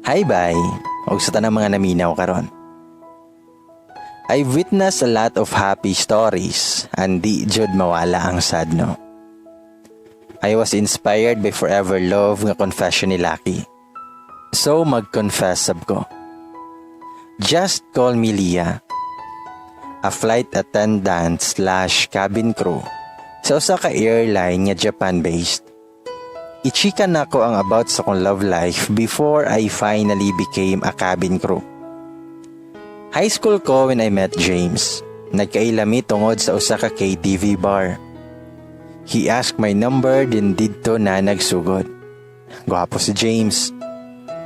Hi bye, og sa tanang mga naminaw karon. I've witnessed a lot of happy stories and di jud mawala ang sad no. I was inspired by Forever Love nga confession ni Lucky. So mag-confess sab ko. Just call me Leah, a flight attendant / cabin crew sa usa ka airline nga Japan-based. Ichika na ko ang about sa kong love life before I finally became a cabin crew. High school ko when I met James. Nagkailami tungod sa usa ka KTV bar. He asked my number din didto na nagsugod. Gwapo si James.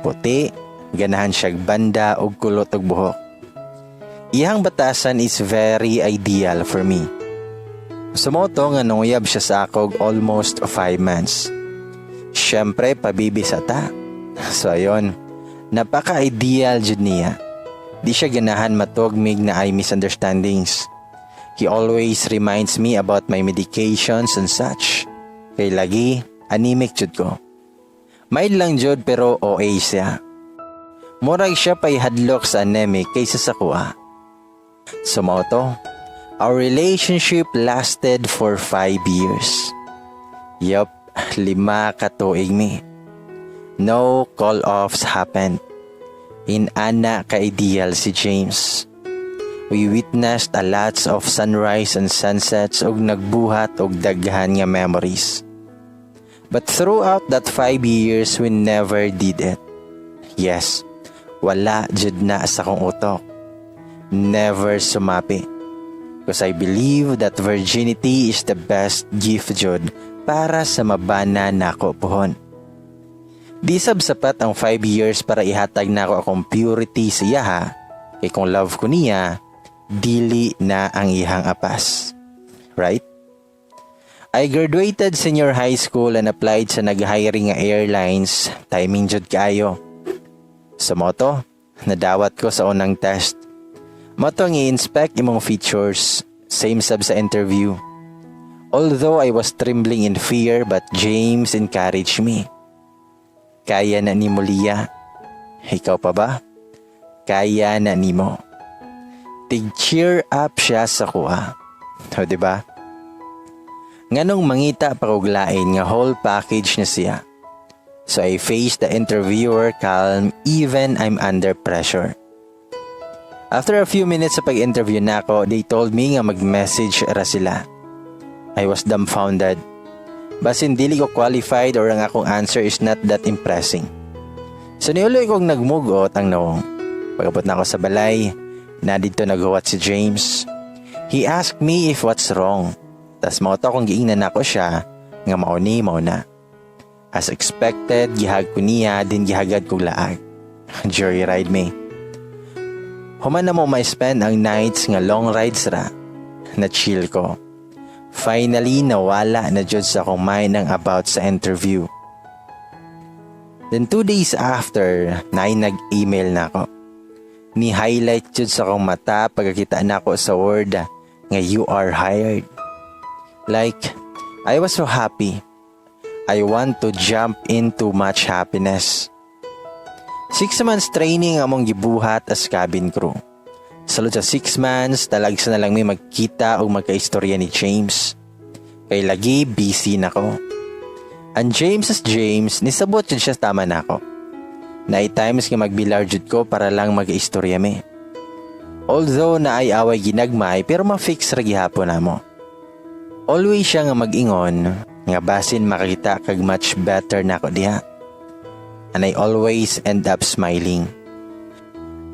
Puti, ganahan siyag banda og kulot og buhok. Iyang batasan is very ideal for me. Sumoto nga nunguyab siya sa akog almost 5 months. Siyempre, pabibis ata. So ayun, napaka-ideal jud niya. Di siya ganahan matugmig na ay misunderstandings. He always reminds me about my medications and such. Kay lagi, anemic jud ko. Mild lang jud pero OA siya. Murag siya pa'y hadlok sa anemic kaysa sa kuha. Sumoto, our relationship lasted for 5 years. Yup. 5 katuig mi. No call-offs happened. Inana ka-ideal si James. We witnessed a lots of sunrise and sunsets ug nagbuhat og daghan nga memories. But throughout that 5 years, we never did it. Yes, wala jud na sa kong utok. Never sumapi. Because I believe that virginity is the best gift jud para sa mabana nako pohon. Di sab sapat ang 5 years para ihatag nako akong purity siya ha. Kay kung love ko niya, dili na ang ihang apas. Right? I graduated senior high school and applied sa nag-hiring nga airlines. Timing jud kaayo. Sa moto, nadawat ko sa unang test. Moto ang i-inspect imong features. Same sab sa interview. Although I was trembling in fear, but James encouraged me. Kaya na ni mo, Leah. Ikaw pa ba? Kaya na ni mo. Tig-cheer up siya sa kuha. O diba? Nganong mangita paruglain nga whole package na siya. So I faced the interviewer calm even I'm under pressure. After a few minutes sa pag-interview nako, they told me nga mag-message ra sila. I was dumbfounded. Basin dili ko qualified or ang akong answer is not that impressing. So niuloy kong nagmugot ang noong. Pagabot na ako sa balay, na dito naghuwat si James. He asked me if what's wrong. Tas mauto kong giingnan ako siya nga mauni mauna. As expected, gihag ko niya din gihagad kong laag. Joyride me. Human na mo ma-spend ang nights nga long rides ra. Na chill ko. Finally, nawala na jud sa akong mind ang about sa interview. Then 2 days after, nag-email na ako. Ni-highlight jud sa akong mata pagkakita na ako sa word nga you are hired. Like, I was so happy. I want to jump into much happiness. 6 months training among gibuhat as cabin crew. Salud sa 6 months, talagsa na lang may magkita o magkaistorya ni James. Kay lagi, busy na ko. Ang James as James, nisabot jud siya tama na ako. Night times nga magbilar jud ko para lang mag-istorya mi. Although na ay away ginagmay, pero ma-fix ra gihapon na mo. Always siya nga mag-ingon, nga basin makakita kag much better na ako diha. And I always end up smiling.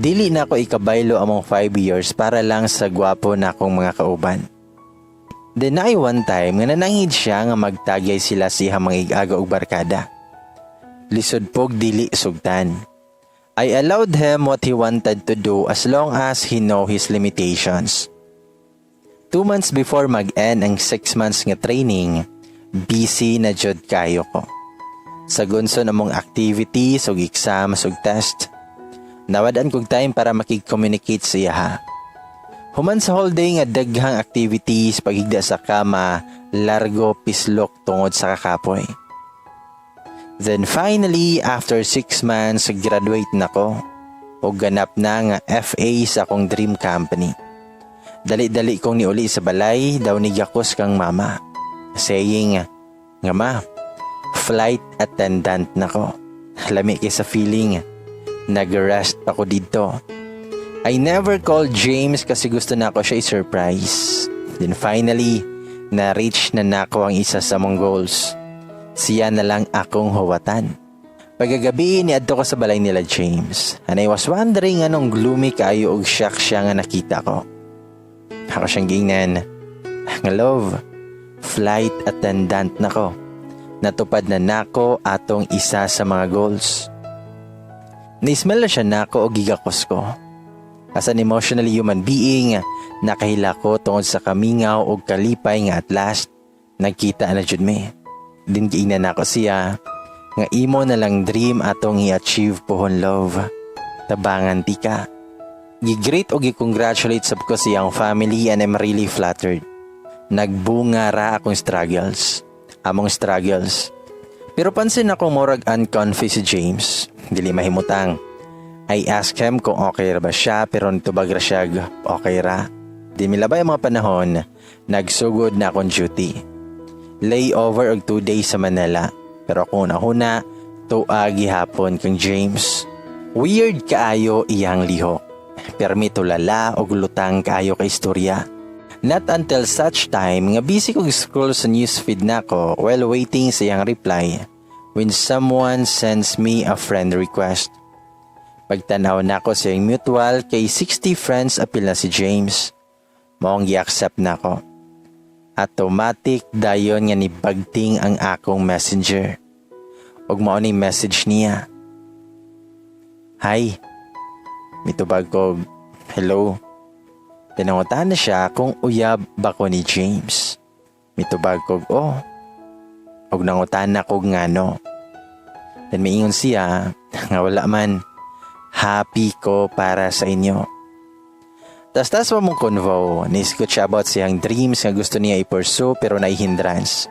Dili na ako ikabaylo among 5 years para lang sa gwapo na akong mga kauban. Then ay one time nga nanangid siya nga magtagyay sila siya mga igaga og barkada. Lisod pog dili sugtan. I allowed him what he wanted to do as long as he know his limitations. 2 months before mag-end ang 6 months nga training, busy na jud kayo ko. Sa gunson among activities ug exams ug test. Nawadan kog time para makig-communicate siya ha. Human sa whole day nga daghang activities, pagigda sa kama, largo, pislok tungod sa kakapoy. Then finally, after 6 months, graduate na ko o ganap na nga FA sa akong dream company. Dali-dali kong niuli sa balay, daw nigakos kang mama. Saying, nga ma, flight attendant na ko. Lami kay sa feeling, nag-rest pa ko dito. I never called James kasi gusto na ako siya i-surprise. Then finally, na-reach na nako ang isa sa mong goals. Siya na lang akong huwatan. Pagkagabi, niadto ko sa balay nila James. And I was wondering anong gloomy kayo og shock siya nga nakita ko. Ako siyang gingnan. Nga love, flight attendant na ko. Natupad na nako atong isa sa mga goals. Naismell na siya nako o gigakos ko. As an emotionally human being, nakahila ko tungod sa kamingaw o kalipay nga at last, nagkita na jud me. Din giingnan nako siya, nga imo na lang dream atong i-achieve pohon love. Tabangan ti ka. Gigreet o gicongratulate sab ko siyang family and I'm really flattered. Nagbunga ra akong struggles. Among struggles. Pero pansin ako morag unconfident si James. Dili mahimutang. I asked him kung okay ra ba siya pero nitubag ra siya okay ra. Di milabay ang mga panahon, nagsugod na akong duty. Layover og 2 days sa Manila. Pero kung una-huna, tuagi hapon kang James. Weird kaayo iyang lihok. Permi tulala og lutang kaayo ka istorya. Not until such time nga busy kong scroll sa newsfeed nako while waiting sa iyang reply when someone sends me a friend request. Pagtanaw nako sa iyang mutual kay 60 friends apil na si James. Maong gi-accept nako. Automatic dayon nga nibagting ang akong messenger. Og mao ni message niya. Hi. Mitubag ko, hello. Tinangutan na siya kung uyab ba ko ni James. Mitubag ko, oh. Og nangutan na ko ngano. Then maingon siya, nga wala man. Happy ko para sa inyo. Tas-tas mo mong convo, niskot siya about siyang dreams nga gusto niya i-pursue pero na hindrance.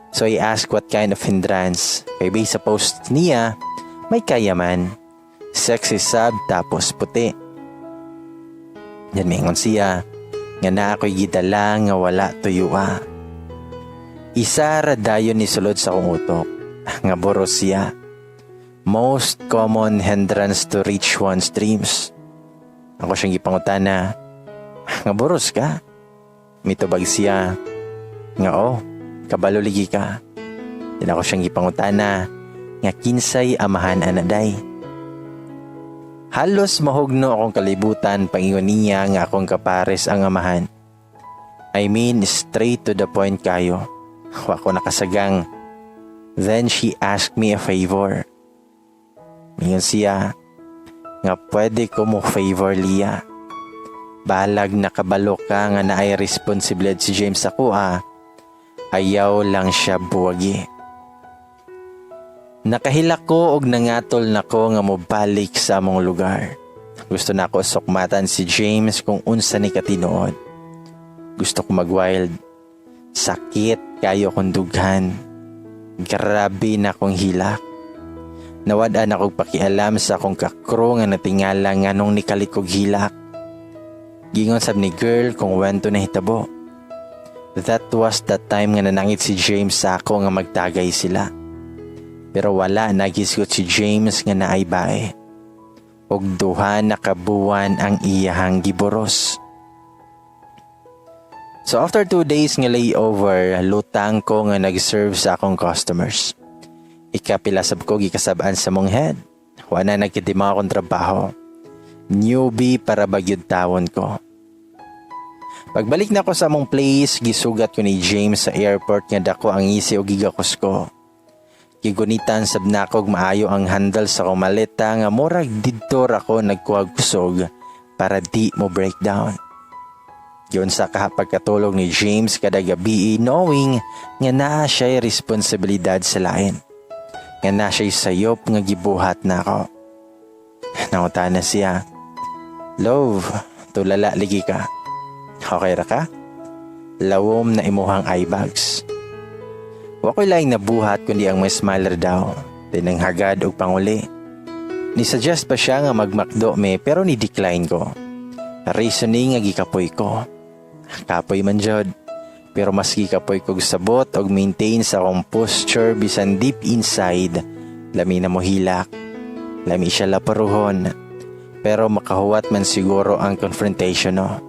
So I asked what kind of hindrance. Kay based sa post niya, may kayaman. Sexy sub tapos puti. Yan mingon siya, nga na ako'y gidala nga wala tuyua. Isa radayon ni sulod sa kong utok, nga boros siya. Most common hindrance to reach one's dreams. Ako siyang gipangutana, nga boros ka? Mitubag siya, nga oh, kabalo ligi ka. Din ako siyang gipangutana, nga kinsay amahan anaday. Halos mahugno akong kalibutan pangingon niya nga akong kapares ang amahan. I mean straight to the point kayo. Wako nakasagang. Then she asked me a favor. Mingon siya, nga pwede ko mo favor liya. Balag nakabalo ka nga naay responsibilidad si James ako ayaw lang siya buwagi. Nakahilak ko og nangatol nako nga mobalik sa among lugar. Gusto na ko sukmatan si James kung unsa ni katinuod. Gusto ko mag-wild. Sakit kayo kong dughan. Grabe na kong hilak. Nawad-an akong pakialam sa akong kakro nga natingala nga nung nikalit kog hilak. Gingon sab ni girl kung wento na hitabo. That was the time nga nanangit si James sa ako nga magtagay sila. Pero wala nagisgot si James nga naay bae. Og duha na kabuwan ang iyahang giboros. So after 2 days nga layover, lutang ko nga nag-serve sa akong customers. Ikapilasab ko gikasabaan sa mong head. Wala nagkitima akong trabaho. Newbie para bagyod tawon ko. Pagbalik na ko sa among place, gisugat ko ni James sa airport nga dako ang isi o gigakos ko. Gigunitan sab nakog maayo ang handle sa akong maleta nga murag didto ra ko nagkuhag kusog para di mo breakdown. Yun sa kahapagkatulog ni James kada gabi knowing nga naa siya'y responsibilidad sa lain. Nga na siya'y sayop nga gibuhat na ako. Nanguta na siya, love, tulala ligi ka. Okay ra ka? Lawom na imuhang eye bags. Wako'y laing nabuhat kundi ang may smiler daw. Tinanghagad og panguli. Ni-suggest pa siya nga magmakdo me pero ni-decline ko. Reasoning nga gikapoy ko. Kapoy man jud. Pero mas gikapoy kog sabot og maintain sa akong posture bisan deep inside. Lami na mo hilak. Lami siya laparuhon. Pero makahuwat man siguro ang confrontation no.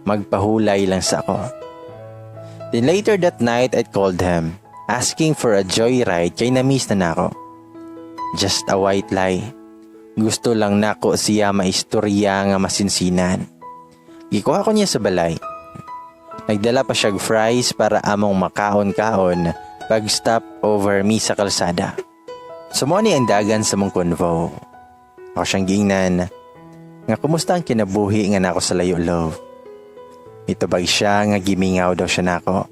Magpahulay lang sa ako. Then later that night I called him. Asking for a joyride kay na-miss na nako. Just a white lie. Gusto lang nako siya maistorya nga masinsinan. Gikuha ko niya sa balay. Nagdala pa siya fries para among makaon-kaon pag stop over mi sa kalsada. Sumoni ang dagan sa mong convo. Ako siyang giingnan nga kumusta ang kinabuhi nga nako sa layo love. Itubag siya nga gimingaw daw siya nako.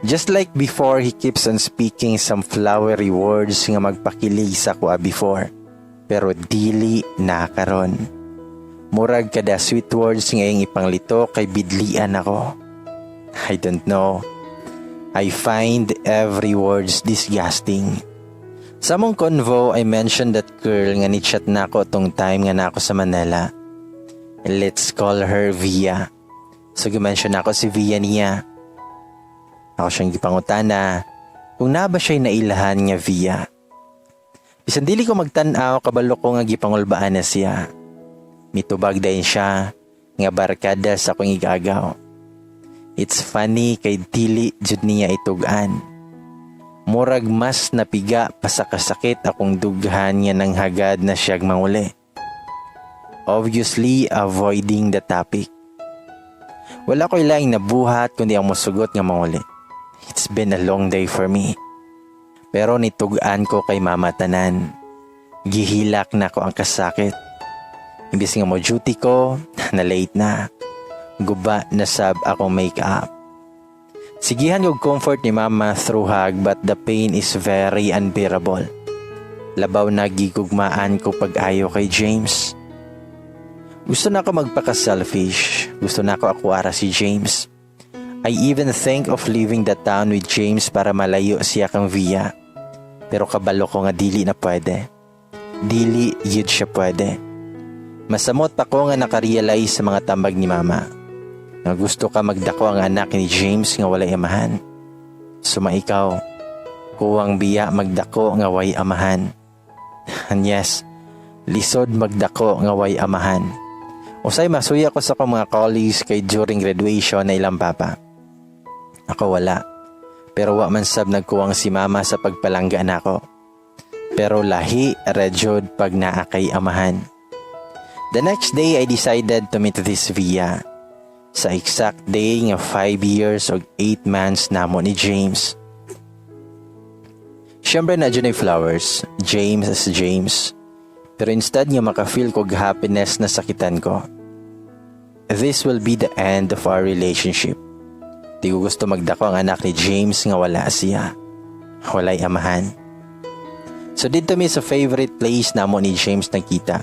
Just like before, he keeps on speaking some flowery words nga magpakilig sa kuha before. Pero dili na karon. Murag kada sweet words ngayong ipanglito kay bidlian ako. I don't know. I find every words disgusting. Sa mong convo, I mentioned that girl nga ni-chat na ako tong time nga na ako sa Manila. Let's call her Via. So gumention ako si Via niya. Ako siyang gipangutana kung na ba siya'y nailahan nga Via. Bisan dili ko magtanaw kabalo ko nga gipangulbaan na siya. Mitubag dayon siya nga barkada sa akong igagaw. It's funny kay dili jud niya itugan. Murag mas napiga pa sa kasakit akong dughan nga nang hagad na siyag manguli. Obviously avoiding the topic. Wala ko ilang nabuhat kundi ang musugot nga manguli. It's been a long day for me. Pero nitugaan ko kay mama tanan. Gihilak na ko ang kasakit. Imbis nga mo duty ko, na late na. Guba na sab akong make-up. Sigihan ko comfort ni mama through hug but the pain is very unbearable. Labaw na gigugmaan ko pag-ayo kay James. Gusto na ako magpaka-selfish. Gusto na ako akuara si James. I even think of leaving the town with James para malayo siya kang Via. Pero kabalo ko nga dili na pwede. Dili yun siya pwede. Masamot pa ko nga nakarealize sa mga tambag ni mama. Na gusto ka magdako ang anak ni James nga walay amahan. Suma ikaw, kuwang Via magdako nga way amahan. And yes, lisod magdako nga way amahan. Usay masuya ko sa akong mga colleagues kay during graduation na ilang papa. Ako wala. Pero wa man sab nagkuwang si mama sa pagpalangga nako. Pero lahi rejud pag naa kay amahan. The next day I decided to meet this Via. Sa exact day nga 5 years o 8 months namo ni James. Siyempre na dyan ay flowers. James as James. Pero instead nga makafeel ko happiness na sakitan ko. This will be the end of our relationship. Di ko gusto magdako ang anak ni James nga wala siya. Walay amahan. So dito mi sa favorite place namo ni James nakita.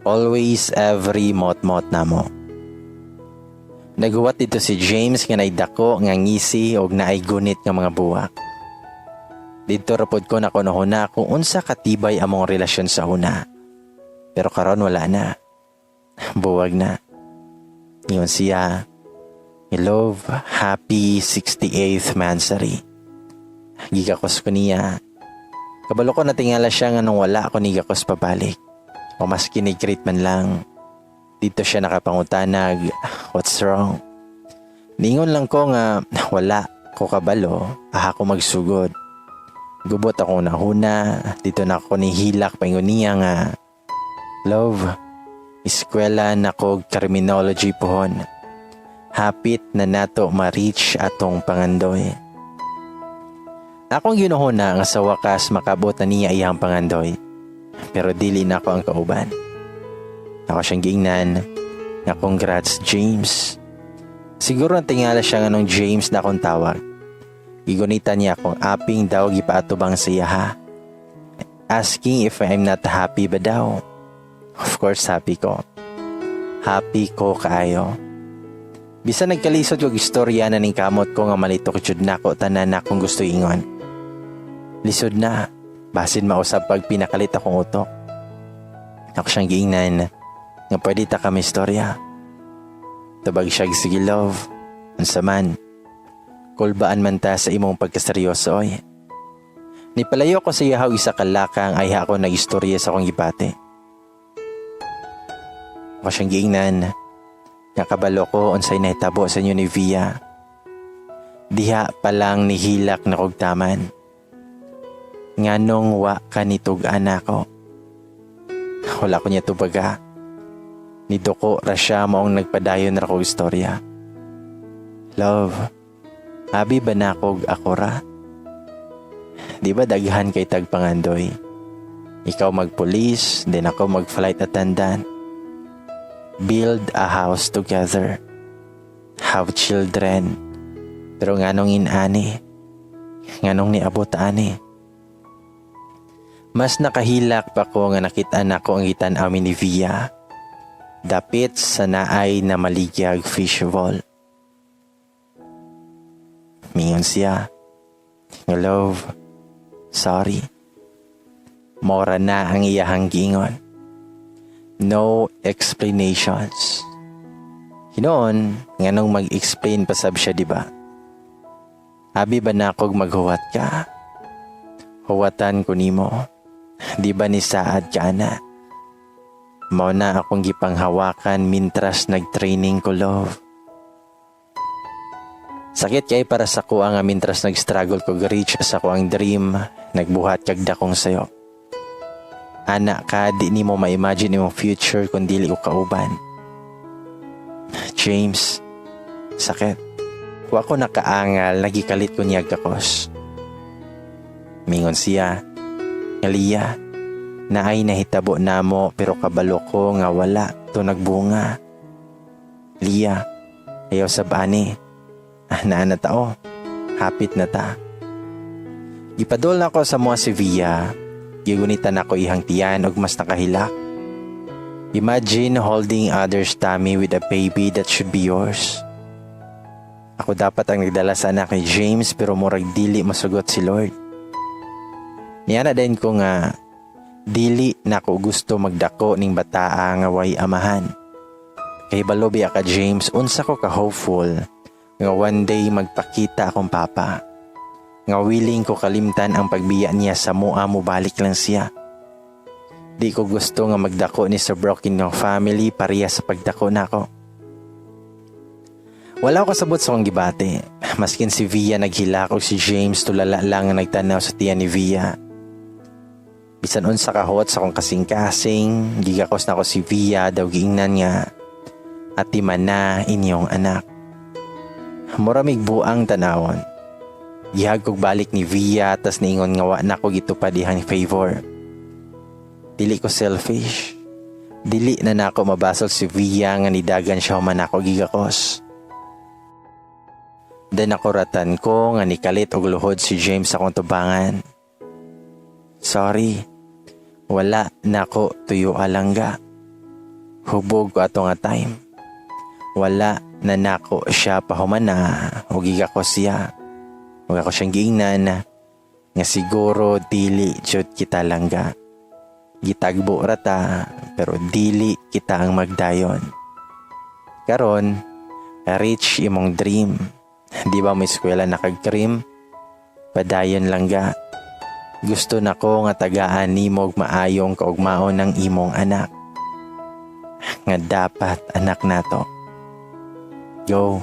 Always every mot-mot namo. Naguwat dito si James nga naidako nga ngisi og naay gunit nga mga buwak. Dito rapod ko na kuno-huna kung unsa katibay among relasyon sa una. Pero karon wala na. Buwag na. Ngayon siya. I love, happy 68th Mansari. Gigakos ko niya. Kabalo ko natingala siya nga nung wala ako nigakos pabalik. O mas kinigreet man lang. Dito siya nakapangutanag, what's wrong? Ningon lang ko nga wala ko kabalo, ako magsugod. Gubot ako nahuna, dito na ako nihilak paingon niya nga. Love, eskwela na ko criminology pohon. Hapit na nato ma-reach atong pangandoy. Akong ginuhuna nga sa wakas makabot na niya iyang pangandoy. Pero dili na ako ang kauban. Ako siyang giingnan nga congrats James. Siguro natingala siya nga nung James na akong tawag. Gigunita niya akong aping daw gipaatubang siya ha. Asking if I'm not happy ba daw. Of course happy ko. Happy ko kaayo. Bisan nagkalisod ko istorya na ning kamot ko nga malito ko jud nako tanan akong gusto ingon. Lisod na. Basin mausap pag pinakalit akong utok. Ako siyang giingnan nga pwede ta kami istorya. Tabag siya sige love. Unsa man. Kulbaan man ta sa imong pagkaseryoso oy. Nipalayo ko sa iyahaw isa kalakang ay ako nag-istorya sa akong gipate. Ako siyang giingnan. Nakabalo ko unsay nahitabo sa inyo ni Via. Diha palang nihilak na kog taman. Nganong wa ka nitugaan ako. Wala ko niya tubaga. Nidoko ra siya maong nagpadayon ra kog istorya. Love, abi ba na kog ako ra? Di ba daghan kay tagpangandoy? Ikaw magpulis, then ako mag-flight attendant. Build a house together. Have children. Pero nganong inani? Nganong niabot ani? Mas nakahilak pa ko nga nakita na ko ang gitan-aw ni Via. Dapit sa naay na maligyag fishbowl. Mingon siya. Love, sorry. Mora na ang iyahang giingon. No explanations. Hinoon, nganong mag-explain pasab siya, diba? Abi ba na kog maghuwat ka? Huwatan ko nimo. Di ba ni saad ka na? Mao na akong gipanghawakan mintras nag-training ko, love. Sakit kay para sa ko ang mintras nag-struggle ko reach sa ko ang dream, nagbuhat kag dakong sayo. Anak ka, di ni mo ma-imagine yung future kung dili ko kauban. James, sakit. Wa ko nakaangal, nagikalit ko niya kakos. Mingon siya, Lia, na ay nahitabo na mo pero kabalo ko nga wala to nagbunga. Lia, ayaw sa bani. Na tao, hapit na ta. Ipadol na ko sa mga si Via, gigunitan ako ihang tiyan og mas nakahilak. Imagine holding others' tummy with a baby that should be yours. Ako dapat ang nagdala sa anak ni James pero murag dili masugot si Lord. Niana din ko nga, dili na ko gusto magdako ning bataa nga way amahan. Kay balobi ka James, unsa ko ka hopeful nga one day magpakita akong papa. Nga willing ko kalimtan ang pagbiya niya sa mua mo balik lang siya. Di ko gusto nga magdako ni sa broken ng family pareha sa pagdako nako. Wala ko sabot sa kong gibate. Maskin si Via naghilak o si James tulala lang nga nagtanaw sa tiyan ni Via. Bisan unsa kahot sa kong kasing-kasing, gigakos na ko si Via daw giingnan nga. Ati man na inyong anak. Muramig buang tanawon. Gihag kog balik ni Via tas niingon nga wa na ko gitupad ihang favor. Dili ko selfish. Dili na nako mabasol si Via nga nidagan siya man ako gigakos. Den ako ratan ko nga nikalit og luhod si James sa akong tubangan. Sorry. Wala nako tuyo alangga. Hubog ko ato nga time. Wala na nako siya pahuman na o gigakos siya. Huwag ako siyang giingnan nga siguro dili jud kita langga. Gitagbo rata pero dili kita ang magdayon. Karon, reach imong dream. Di ba may eskwela nakag-cream? Padayon langga. Gusto nako nga tagaan nimo og maayong kaugmaon ng imong anak. Nga dapat anak nato. Go,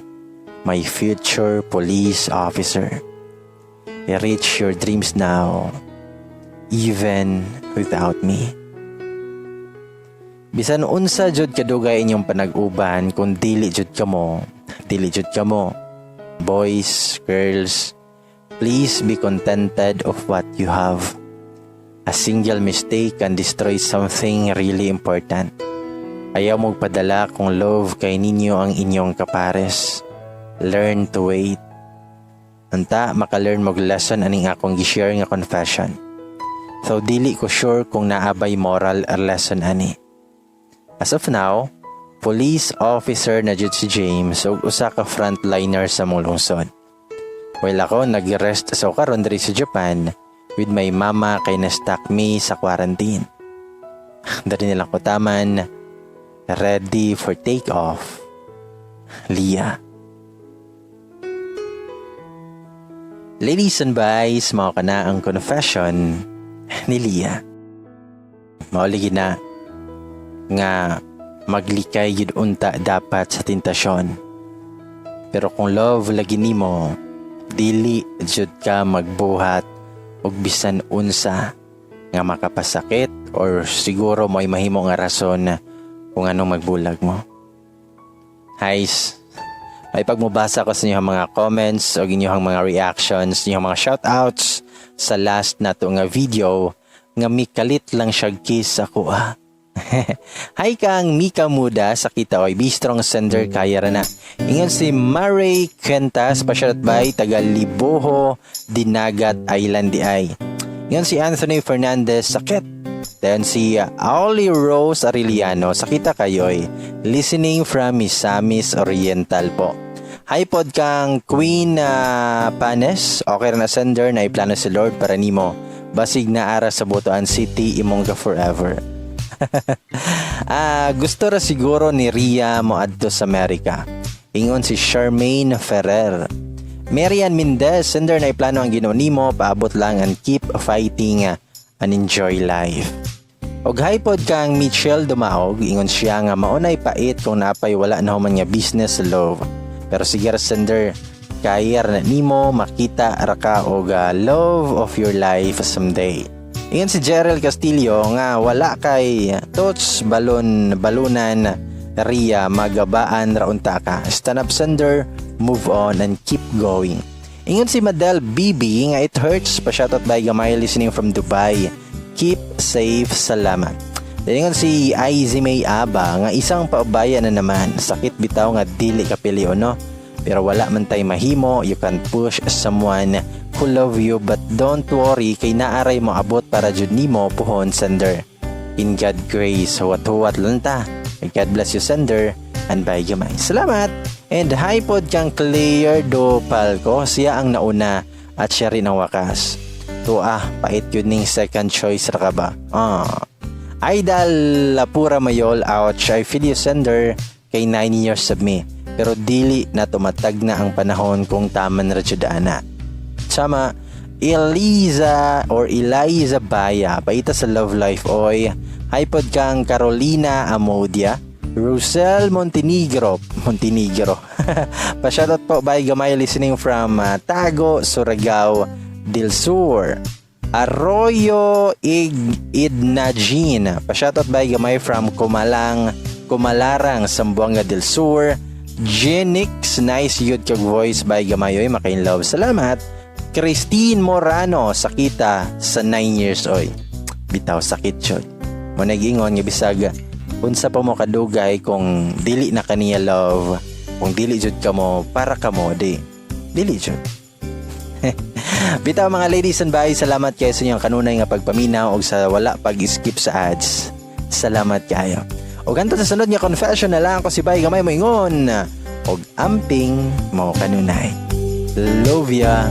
my future police officer. Reach your dreams now, even without me. Bisan unsa jud kadugay inyong panag-uban kung dili jud kamo. Boys, girls, please be contented of what you have. A single mistake can destroy something really important. Ayaw mong padala kung love kay ninyo ang inyong kapares. Learn to wait. Anta, maka-learn mog lesson aning akong gi-share nga confession. So, dili ko sure kung naabay moral or lesson ani. As of now, police officer na jud si James ug usa ka frontliner sa mong lungsod. While ako nag-rest sa karon diri sa Japan, with my mama kay na-stuck me sa quarantine. Dari nilang kutaman, ready for take off. Lia. Ladies and boys, mao kana ang confession ni Lia. Mauli na nga maglikay yun unta dapat sa tentasyon. Pero kung love lagi nimo, dili jud ka magbuhat og bisan unsa nga makapasakit or siguro mo'y mahimo nga rason kung anong magbulag mo. Guys, may pagmubasa ko sa inyong mga comments o inyong mga reactions, inyong mga shoutouts sa last na to nga video nga mikalit lang siya kiss ako Hi kang Mika Muda sa kita oy bistrong sender kaya na. Ingon si Murray Kentas pasyarat bay taga Liboho, Dinagat Island di ay. Ingon si Anthony Fernandez sakit. Then si Auli Rose Arellano sa kita kayoy listening from Misamis Oriental po. Hi pod kang Queen Panes. Okay na sender na iplano si Lord para nimo. Basig na ara sa Butuan City imong forever. Gusto ra siguro ni Ria moadto sa Amerika. Ingon si Charmaine Ferrer. Marian Mendez, sender na iplano ang Ginoo nimo, paabot lang and keep fighting and enjoy life. Og hi pod kang Michelle Dumaog, ingon siya nga maunay pait kung napay wala na human nga business love. Pero sige ra sender, kaya na nimo makita ra ka og love of your life someday. Ingon si Gerald Castillo nga wala kay touch balunan Ria magabaan ra unta ka. Stand up sender, move on and keep going. Ingon si Madel Bibi nga it hurts pa shoutout by gamay listening from Dubai. Keep safe, salamat. Ingon si Izzy May Aba nga isang paubaya na naman. Sakit bitaw nga dili ka pilio no. Pero wala man tay mahimo, you can push someone who love you but don't worry kay naaray mo abot para jud nimo puhon sender. In God grace, huwat-huwat lang ta. God bless you sender and bye gamay. Salamat. And hi pod kang Claire Do Palco, siya ang nauna at siya rin ang wakas. Pait yun ning second choice ra ka ba? Idol Lapura Mayol ouch, I feel you sender kay 9 years of me. Pero dili na tumatag na ang panahon kung taman ra jud ana. Sama Eliza Baya paita sa love life oy. Hi pod kang Carolina Amodia, Rosel Montenegro. Pa-shoutout po by gamay listening from Tago, Surigao del Sur. Arroyo Idnajin. Pa-shoutout by gamay from Kumalarang, Zamboanga del Sur. Genix, nice yun kag voice by Gamayoy, makain love. Salamat. Christine Morano, sakita sa 9 years oy. Bitaw sakit yun. Mo nag-ingon nga bisag unsa pa mo kadugay kung dili na kaniya love, kung dili jud ka mo para ka mo dili jud. Bitaw mga ladies and boys, salamat kayo sa inyong kanunay nga pagpaminaw og sa wala pag-skip sa ads. Salamat kayo. O ganito sa sunod nga confession na lang ko si Bay Gamay mo ingon og amping mo kanunay. Love ya.